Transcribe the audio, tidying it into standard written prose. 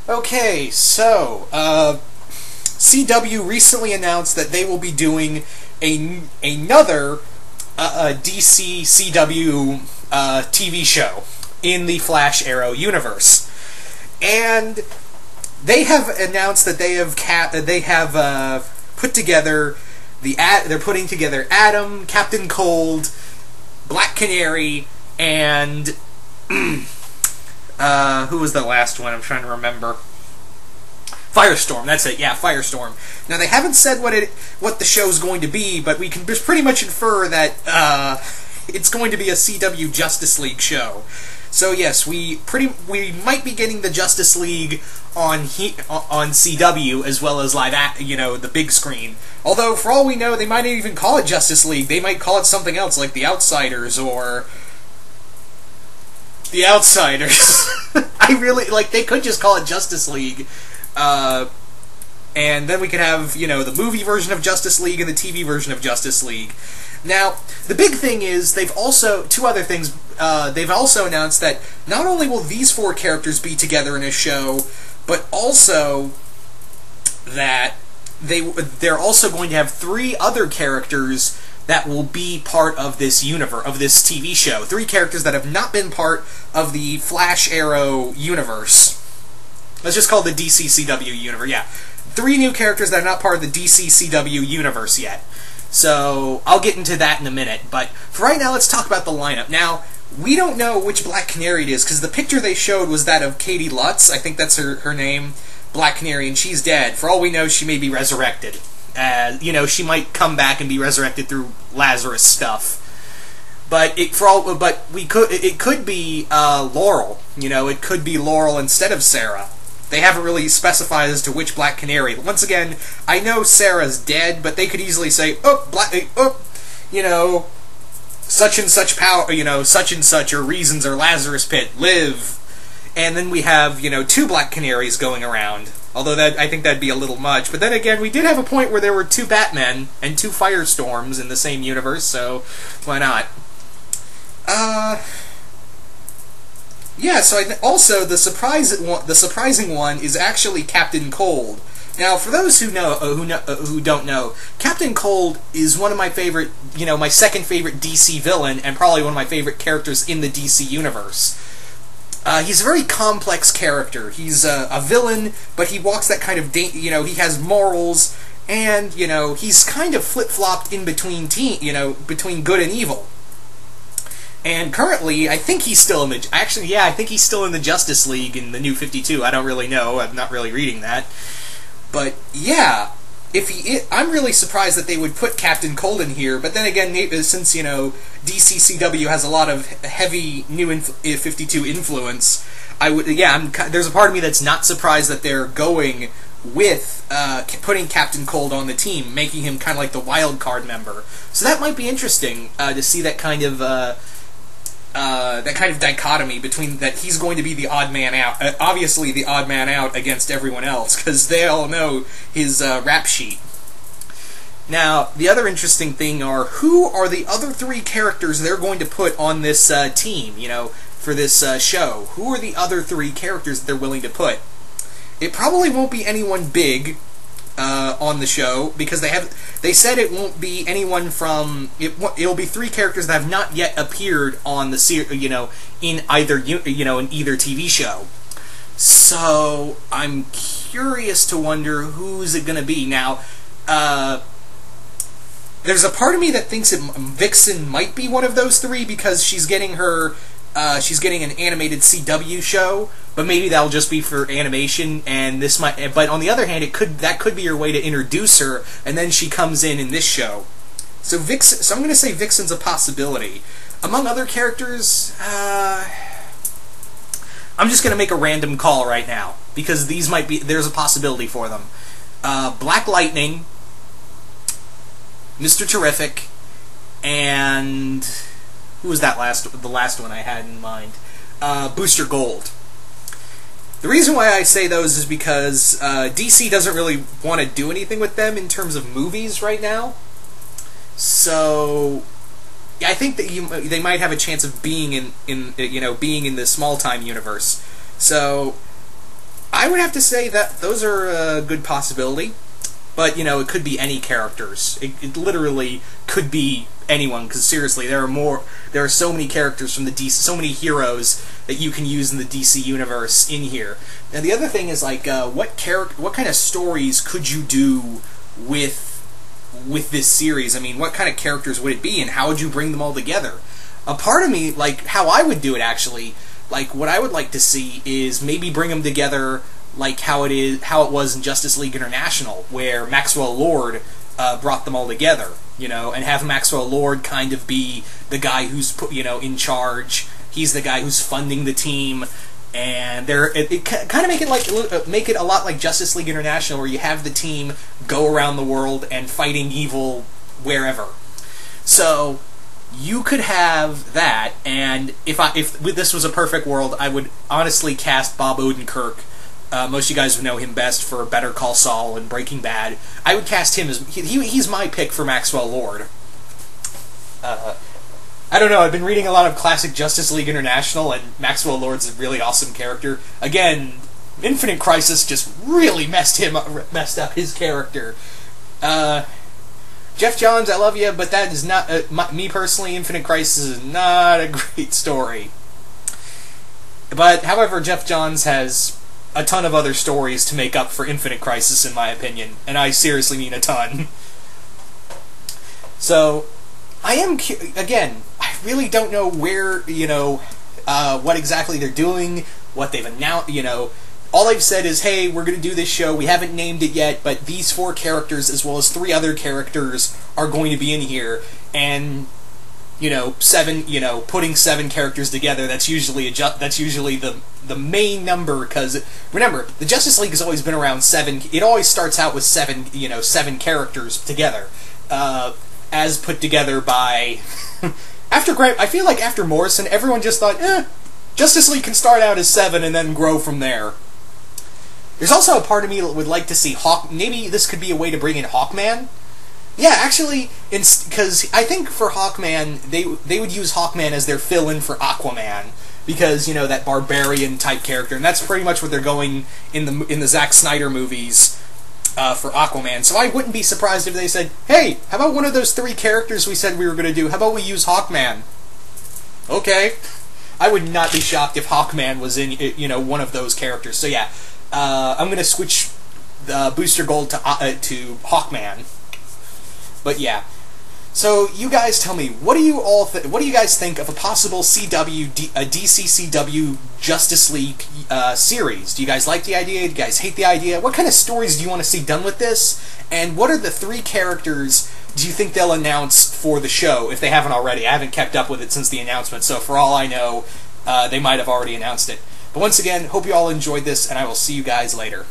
Okay, so CW recently announced that they will be doing another DC CW TV show in the Flash Arrow universe, and they have announced that they have put together they're putting together Atom, Captain Cold, Black Canary, and who was the last one? I'm trying to remember. Firestorm, that's it, yeah, Firestorm. Now, they haven't said what the show's going to be, but we can just pretty much infer that it's going to be a CW Justice League show. So yes, we might be getting the Justice League on CW as well as the big screen. Although, for all we know, they might not even call it Justice League. They might call it something else, like The Outsiders or The Outsiders. They could just call it Justice League. And then we could have, the movie version of Justice League and the TV version of Justice League. Now, the big thing is, they've also announced that not only will these four characters be together in a show, but also that they're also going to have three other characters that will be part of this universe, of this TV show. Three characters that have not been part of the Flash Arrow universe. Let's just call it the DC-CW universe, yeah. Three new characters that are not part of the DC-CW universe yet. So, I'll get into that in a minute, but for right now, let's talk about the lineup. Now, we don't know which Black Canary it is, because the picture they showed was that of Katie Lutz, I think that's her name, Black Canary, and she's dead. For all we know, she may be resurrected. She might come back and be resurrected through Lazarus stuff. But it could be Laurel. It could be Laurel instead of Sarah. They haven't really specified as to which Black Canary. Once again, I know Sarah's dead, but they could easily say, such and such power, such and such, or reasons, or Lazarus Pit, live. And then we have, two Black Canaries going around. Although I think that'd be a little much. But then again, we did have a point where there were two Batmen and two Firestorms in the same universe, so why not? Yeah, so also the surprising one is actually Captain Cold. Now, for those who don't know, Captain Cold is one of my favorite, my second favorite DC villain, and probably one of my favorite characters in the DC universe. He's a very complex character. He's a villain, but he walks that kind of, he has morals, and, he's kind of flip-flopped in between between good and evil. And currently, I think he's still in the... Actually, yeah, I think he's still in the Justice League in the New 52. I don't really know. I'm not really reading that. But, yeah, I'm really surprised that they would put Captain Cold in here. But then again, since, DCCW has a lot of heavy New 52 influence, there's a part of me that's not surprised that they're going with putting Captain Cold on the team, making him kind of like the wild card member. So that might be interesting to see that kind of dichotomy between that he's going to be the odd man out, obviously the odd man out against everyone else, because they all know his rap sheet. Now, the other interesting thing who are the other three characters they're going to put on this team, for this show? Who are the other three characters that they're willing to put? It probably won't be anyone big on the show, because they said it won't be anyone from... It'll be three characters that have not yet appeared on the in either TV show. So I'm curious to wonder who's it going to be. Now, there's a part of me that thinks Vixen might be one of those three, because she's getting an animated CW show, but maybe that'll just be for animation, and this might... But on the other hand, that could be your way to introduce her, and then she comes in this show. So I'm going to say Vixen's a possibility. Among other characters, I'm just going to make a random call right now, because there's a possibility for them. Black Lightning, Mr. Terrific, and... Who was the last one I had in mind? Booster Gold. The reason why I say those is because DC doesn't really want to do anything with them in terms of movies right now. So I think that they might have a chance of being in the small time universe. So I would have to say that those are a good possibility. But, you know, it could be any characters. It literally could be anyone, because seriously, there are so many characters from the DC, so many heroes that you can use in the DC universe in here. And the other thing is, like, what kind of stories could you do with this series? I mean, what kind of characters would it be, and how would you bring them all together? A part of me, like, how I would do it, actually, like, what I would like to see is maybe bring them together like how it was in Justice League International, where Maxwell Lord brought them all together, you know, and have Maxwell Lord kind of be the guy who's in charge. He's the guy who's funding the team, and it kind of make it a lot like Justice League International, where you have the team go around the world and fighting evil wherever. So you could have that, and if this was a perfect world, I would honestly cast Bob Odenkirk. Most of you guys would know him best for Better Call Saul and Breaking Bad. I would cast him as... He's my pick for Maxwell Lord. I don't know, I've been reading a lot of classic Justice League International, and Maxwell Lord's a really awesome character. Again, Infinite Crisis just really messed up his character. Jeff Johns, I love you, but that is not... me personally, Infinite Crisis is not a great story. But, however, Jeff Johns has a ton of other stories to make up for Infinite Crisis, in my opinion. And I seriously mean a ton. So, again, I really don't know where, what exactly they're doing, what they've announced, all they've said is, hey, we're going to do this show, we haven't named it yet, but these 4 characters, as well as 3 other characters, are going to be in here, and... putting 7 characters together, that's usually the main number, because, remember, the Justice League has always been around 7, it always starts out with 7 characters together, as put together by, I feel like after Morrison, everyone just thought, Justice League can start out as 7 and then grow from there. There's also a part of me that would like to see maybe this could be a way to bring in Hawkman. Yeah, actually, because I think for Hawkman, they would use Hawkman as their fill-in for Aquaman, because, that barbarian-type character, and that's pretty much what they're going in the Zack Snyder movies for Aquaman. So I wouldn't be surprised if they said, hey, how about one of those 3 characters we said we were going to do? How about we use Hawkman? Okay. I would not be shocked if Hawkman was in, one of those characters. So yeah, I'm going to switch Booster Gold to Hawkman. But yeah, so you guys tell me, what do you guys think of a possible DC CW Justice League series? Do you guys like the idea? Do you guys hate the idea? What kind of stories do you want to see done with this? And what are the 3 characters do you think they'll announce for the show, if they haven't already? I haven't kept up with it since the announcement, so for all I know, they might have already announced it. But once again, hope you all enjoyed this, and I will see you guys later.